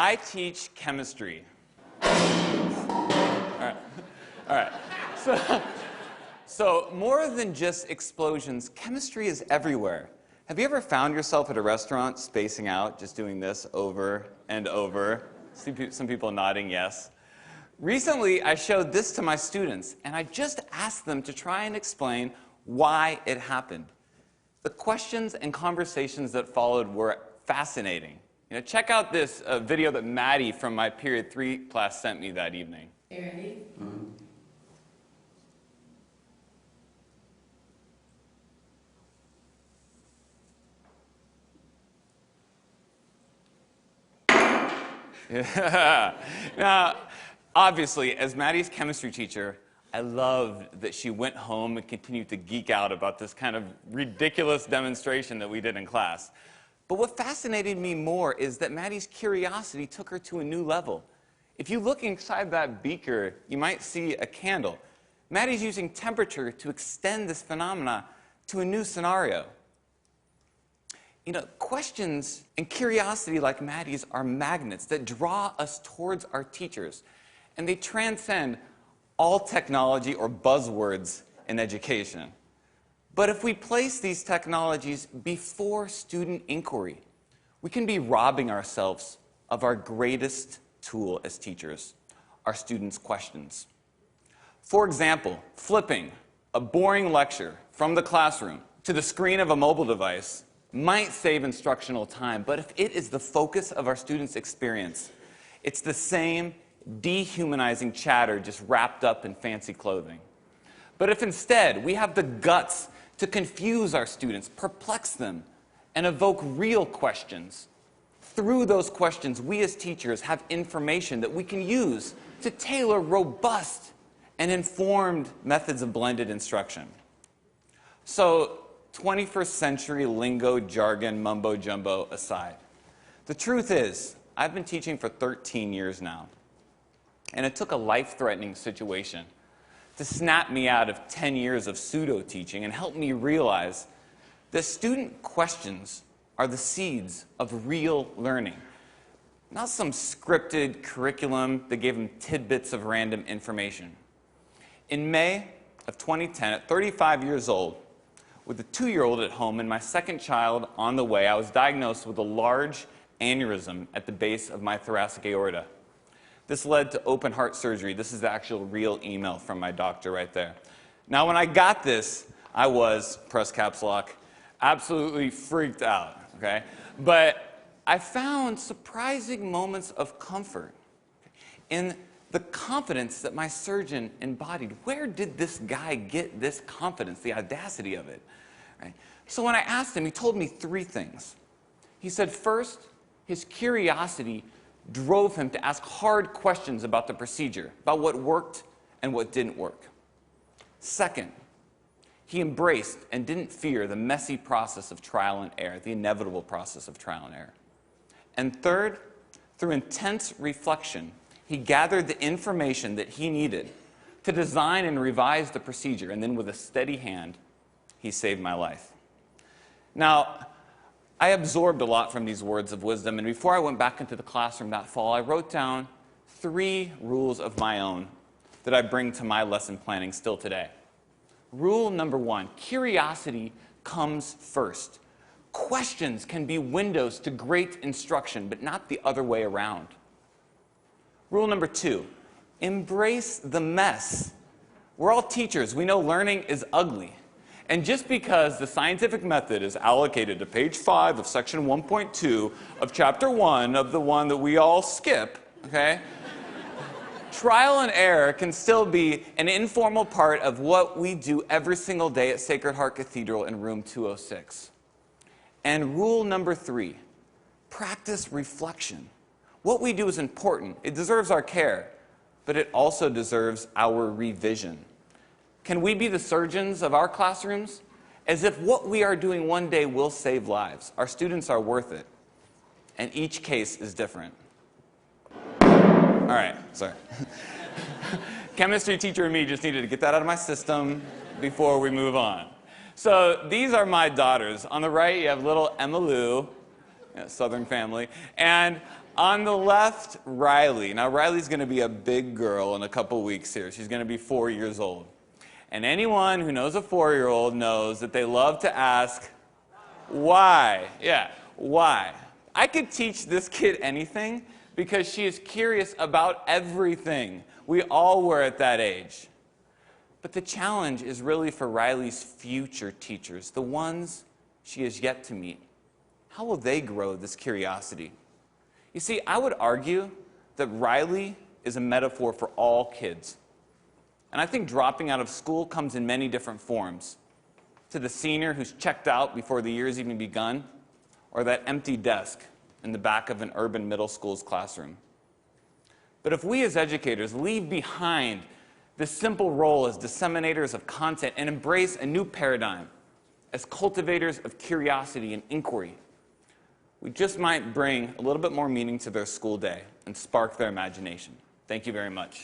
I teach chemistry. All right. So more than just explosions, chemistry is everywhere. Have you ever found yourself at a restaurant spacing out, just doing this over and over? See some people nodding yes. Recently, I showed this to my students, and I just asked them to try and explain why it happened. The questions and conversations that followed were fascinating. Check out this video that Maddie from my Period 3 class sent me that evening. Hey, ready? Yeah. Now, obviously, as Maddie's chemistry teacher, I loved that she went home and continued to geek out about this kind of ridiculous demonstration that we did in class. But what fascinated me more is that Maddie's curiosity took her to a new level. If you look inside that beaker, you might see a candle. Maddie's using temperature to extend this phenomena to a new scenario. Questions and curiosity like Maddie's are magnets that draw us towards our teachers, and they transcend all technology or buzzwords in education. But if we place these technologies before student inquiry, we can be robbing ourselves of our greatest tool as teachers, our students' questions. For example, flipping a boring lecture from the classroom to the screen of a mobile device might save instructional time, but if it is the focus of our students' experience, it's the same dehumanizing chatter just wrapped up in fancy clothing. But if instead we have the guts to confuse our students, perplex them, and evoke real questions, through those questions, we as teachers have information that we can use to tailor robust and informed methods of blended instruction. So, 21st century lingo, jargon, mumbo-jumbo aside, the truth is, I've been teaching for 13 years now, and it took a life-threatening situation to snap me out of 10 years of pseudo-teaching and help me realize that student questions are the seeds of real learning, not some scripted curriculum that gave them tidbits of random information. In May of 2010, at 35 years old, with a 2-year-old at home and my second child on the way, I was diagnosed with a large aneurysm at the base of my thoracic aorta. This led to open heart surgery. This is the actual real email from my doctor right there. Now, when I got this, I was, press caps lock, absolutely freaked out, okay? But I found surprising moments of comfort in the confidence that my surgeon embodied. Where did this guy get this confidence, the audacity of it? Right? So when I asked him, he told me 3 things. He said, first, his curiosity drove him to ask hard questions about the procedure, about what worked and what didn't work. Second, he embraced and didn't fear the messy process of trial and error, the inevitable process of trial and error. And third, through intense reflection, he gathered the information that he needed to design and revise the procedure, and then with a steady hand, he saved my life. Now, I absorbed a lot from these words of wisdom, and before I went back into the classroom that fall, I wrote down 3 rules of my own that I bring to my lesson planning still today. Rule number 1, curiosity comes first. Questions can be windows to great instruction, but not the other way around. Rule number 2, embrace the mess. We're all teachers. We know learning is ugly. And just because the scientific method is allocated to page 5 of section 1.2 of chapter 1 of the one that we all skip, okay? Trial and error can still be an informal part of what we do every single day at Sacred Heart Cathedral in room 206. And rule number 3, practice reflection. What we do is important. It deserves our care, but it also deserves our revision. Can we be the surgeons of our classrooms? As if what we are doing one day will save lives. Our students are worth it. And each case is different. All right, sorry. Chemistry teacher and me just needed to get that out of my system before we move on. So these are my daughters. On the right, you have little Emma Lou, Southern family. And On the left, Riley. Now, Riley's going to be a big girl in a couple weeks here. She's going to be 4 years old. And anyone who knows a 4-year-old knows that they love to ask, why? Yeah, why? I could teach this kid anything because she is curious about everything. We all were at that age. But the challenge is really for Riley's future teachers, the ones she has yet to meet. How will they grow this curiosity? You see, I would argue that Riley is a metaphor for all kids. And I think dropping out of school comes in many different forms. To the senior who's checked out before the year's even begun, or that empty desk in the back of an urban middle school's classroom. But if we as educators leave behind this simple role as disseminators of content and embrace a new paradigm as cultivators of curiosity and inquiry, we just might bring a little bit more meaning to their school day and spark their imagination. Thank you very much.